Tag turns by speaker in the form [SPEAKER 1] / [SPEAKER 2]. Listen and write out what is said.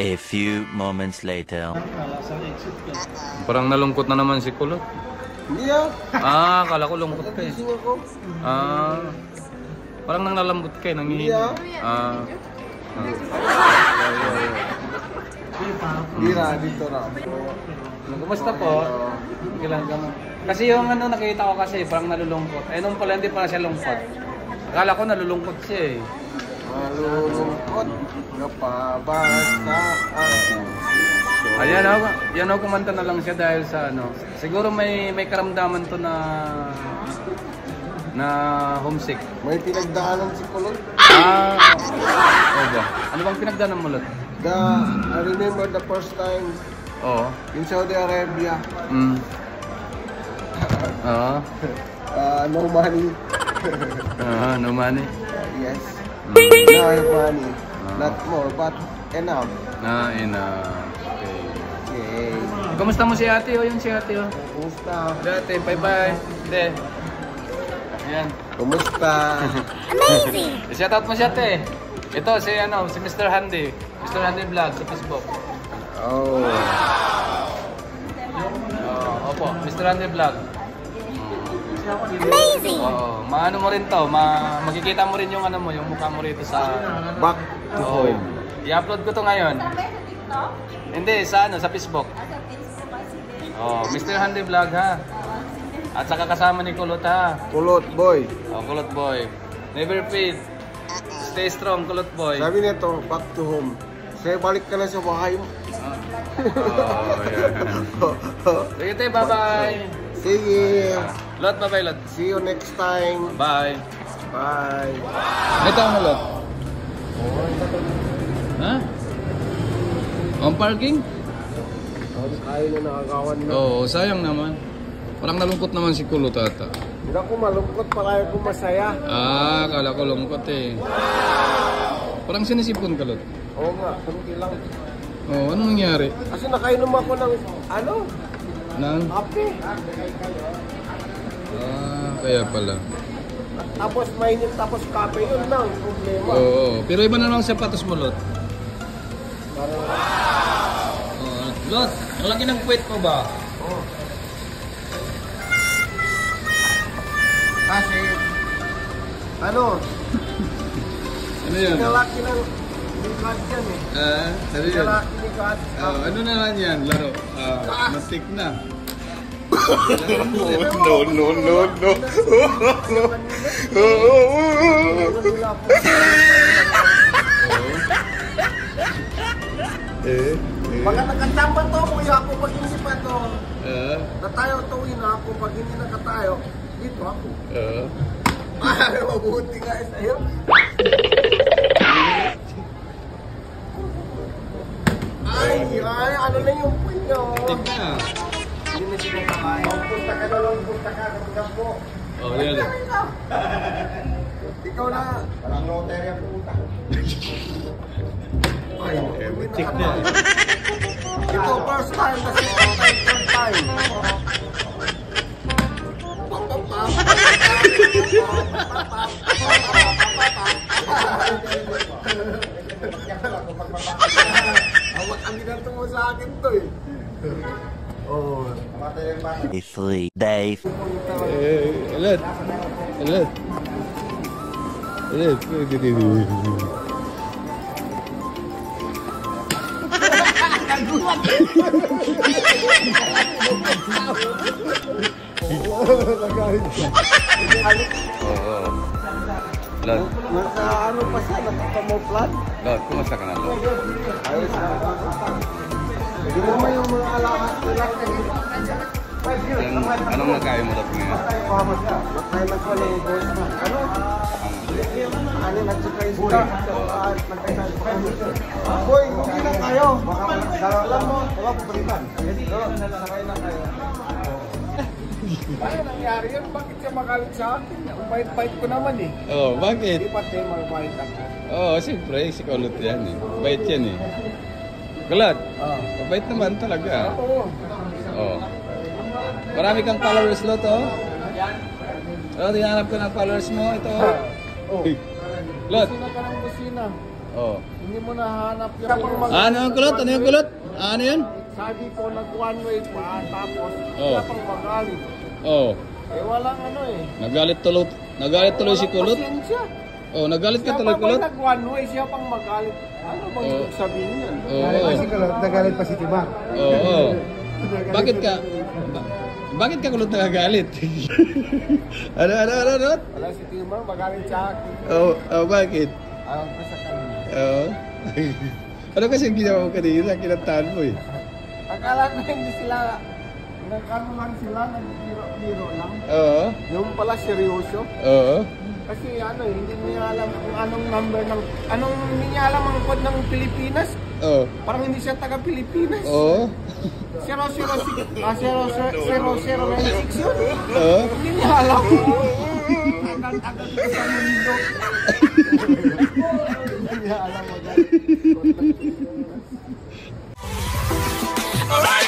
[SPEAKER 1] A few moments later.
[SPEAKER 2] Parang nalungkot na naman si Kulot.
[SPEAKER 3] Hindi ah.
[SPEAKER 2] Kala ko lungkot ka eh.
[SPEAKER 3] Gising ako.
[SPEAKER 2] Parang nang nalambot ka eh, nangihingi.
[SPEAKER 3] Bira, dito na.
[SPEAKER 2] Kumusta po? Kailan ka mo? Kasi yung ano nakita ko kasi parang nalulungkot. Eh nung pala hindi pala siya lungkot. Akala ko nalulungkot siya eh.
[SPEAKER 3] Malulungkot napabasa ako.
[SPEAKER 2] Ayan ako, yan ako kumanta na lang siya dahil sa ano. Siguro may karamdaman to na homesick.
[SPEAKER 3] May pinagdaanan si Kulot.
[SPEAKER 2] Ba? Ano bang pinagdaanan mo, Lot?
[SPEAKER 3] I remember the first time in Saudi Arabia. No money.
[SPEAKER 2] No money?
[SPEAKER 3] Yes. Now I have money. Not more, but enough.
[SPEAKER 2] Enough.
[SPEAKER 3] Okay.
[SPEAKER 2] Kumusta mo si ate? Yung si ate
[SPEAKER 3] Kumusta?
[SPEAKER 2] Ate, bye-bye. Hindi. Ayan.
[SPEAKER 3] Kumusta?
[SPEAKER 4] Amazing!
[SPEAKER 2] I-shoutout mo si ate. Ito, si Mr. Handy. Mr. Handy Vlog sa Facebook. Opo, Mr. Handy Vlog.
[SPEAKER 4] Amazing!
[SPEAKER 2] Maano mo rin to, makikita mo rin yung yung mukha mo rito sa
[SPEAKER 3] Back to home.
[SPEAKER 2] I-upload ko to ngayon. Hindi, sa Facebook. Mr. Handy Vlog ha. At saka kasama ni Kulot ha.
[SPEAKER 3] Kulot boy.
[SPEAKER 2] Kulot boy. Never fade. Stay strong, Kulot boy.
[SPEAKER 3] Sabi nito, back to home. Saya balik ka na sa bahay mo.
[SPEAKER 2] Sige tayo, bye-bye.
[SPEAKER 3] Sige.
[SPEAKER 2] Lot, bye-bye, Lot.
[SPEAKER 3] See you next time.
[SPEAKER 2] Bye.
[SPEAKER 3] Bye.
[SPEAKER 2] Ito mo, Lot. Ha? On parking?
[SPEAKER 3] Ayaw na nakakawan na.
[SPEAKER 2] Sayang naman. Parang nalungkot naman si Kulot ata.
[SPEAKER 3] Hindi ako malungkot, parang ako masaya.
[SPEAKER 2] Kala ko lungkot eh. Parang sinisipon ka, Lot.
[SPEAKER 3] Oo nga, kunti lang.
[SPEAKER 2] Anong nangyari?
[SPEAKER 3] Kasi nakainom ako ng, kape.
[SPEAKER 2] Kaya pala.
[SPEAKER 3] Tapos mainit, tapos kape, yun lang, problema.
[SPEAKER 2] Pero iba na lang ang sapatos mo, Lot. Lot, ang laki ng puwet mo ba?
[SPEAKER 3] Kasi, ano yan? Sinalaki ng God yan eh. Sinalaki ni God.
[SPEAKER 2] Ano na lang yan, laro? Mastik na.
[SPEAKER 3] Pagka nagkatamba to, kuya ako pag hindi pa to. Natayo to, ako pag hindi nakatayo, dito ako. Mabuti nga sa'yo. Ay, ano na yung point nyo? Hindi na siya kakain. Punta ka na lang, punta ka. Kapag po.
[SPEAKER 2] Yan.
[SPEAKER 3] Ikaw na. Walang notarya pumunta. Ay,
[SPEAKER 2] check na.
[SPEAKER 3] Ito, first time kasi second time. Ang ginanto mo sa akin to eh.
[SPEAKER 1] A 3 days.
[SPEAKER 2] Alert. Lot.
[SPEAKER 3] Ano pa siya? Nakakamoplan?
[SPEAKER 2] Lot, kumusta ka na, Lot?
[SPEAKER 3] Ayos na. Hindi naman yung mga alakas nila.
[SPEAKER 2] Anong nagkain mo, Lot, ngayon?
[SPEAKER 3] Nakain na ko ng boss na. Ano? Ano nag-surprise ka? Boy, hindi na kayo. Alam mo, wala po balikan. Sakay na kayo. Ano nangyari yun? Bakit siya magalit sa akin? Bait-bait ko naman eh.
[SPEAKER 2] Bakit?
[SPEAKER 3] Di pa tayo magbait ako.
[SPEAKER 2] Siyempre, si Kulot yan eh. Bait yan eh. Kulot, mabait naman talaga.
[SPEAKER 3] Oo.
[SPEAKER 2] Marami kang followers, Lot, Tinanap ko ng followers mo, ito. Lot.
[SPEAKER 3] Busina ka ng busina.
[SPEAKER 2] Oh.
[SPEAKER 3] Hindi mo nahanap yun. Kapag
[SPEAKER 2] Ano yung kulot? Ano yung kulot? Ano yun?
[SPEAKER 3] sabi ko nag one way pa, tapos
[SPEAKER 2] Oh.
[SPEAKER 3] siya pang magalit.
[SPEAKER 2] Oh.
[SPEAKER 3] Eh walang ano eh.
[SPEAKER 2] Nagalit tuloy si kulot.
[SPEAKER 3] Walang pasensya.
[SPEAKER 2] Oh, nagalit ka
[SPEAKER 3] Siya
[SPEAKER 2] tuloy
[SPEAKER 3] pa
[SPEAKER 2] kulot.
[SPEAKER 3] nag one way, siya pang magalit. Ano bang
[SPEAKER 2] Oh.
[SPEAKER 3] ibig sabihin yan?
[SPEAKER 2] Oo.
[SPEAKER 3] Nagalit pa si Timang.
[SPEAKER 2] Oo. Bakit ka? Bakit ka kulot nagagalit? ano?
[SPEAKER 3] Wala si Timang, magalit sa akin.
[SPEAKER 2] Oh, bakit?
[SPEAKER 3] Ayaw ko sa kanya.
[SPEAKER 2] Oo. Ano kasi ang ginawa mo kanina? Kinantahan mo eh.
[SPEAKER 3] Akala ko hindi sila, nagkano lang sila, nagbiro-biro lang.
[SPEAKER 2] Oo.
[SPEAKER 3] Yung pala seryoso.
[SPEAKER 2] Oo.
[SPEAKER 3] Kasi ano, hindi niya alam kung anong number ng, hindi niya alam ang code ng Pilipinas.
[SPEAKER 2] Oo.
[SPEAKER 3] Parang hindi siya taga-Pilipinas.
[SPEAKER 2] Oo.
[SPEAKER 3] 006 yun.
[SPEAKER 2] Oo.
[SPEAKER 3] Hindi niya alam. Agad-agad ko sa mundo. Hindi niya alam agad.
[SPEAKER 4] Alright.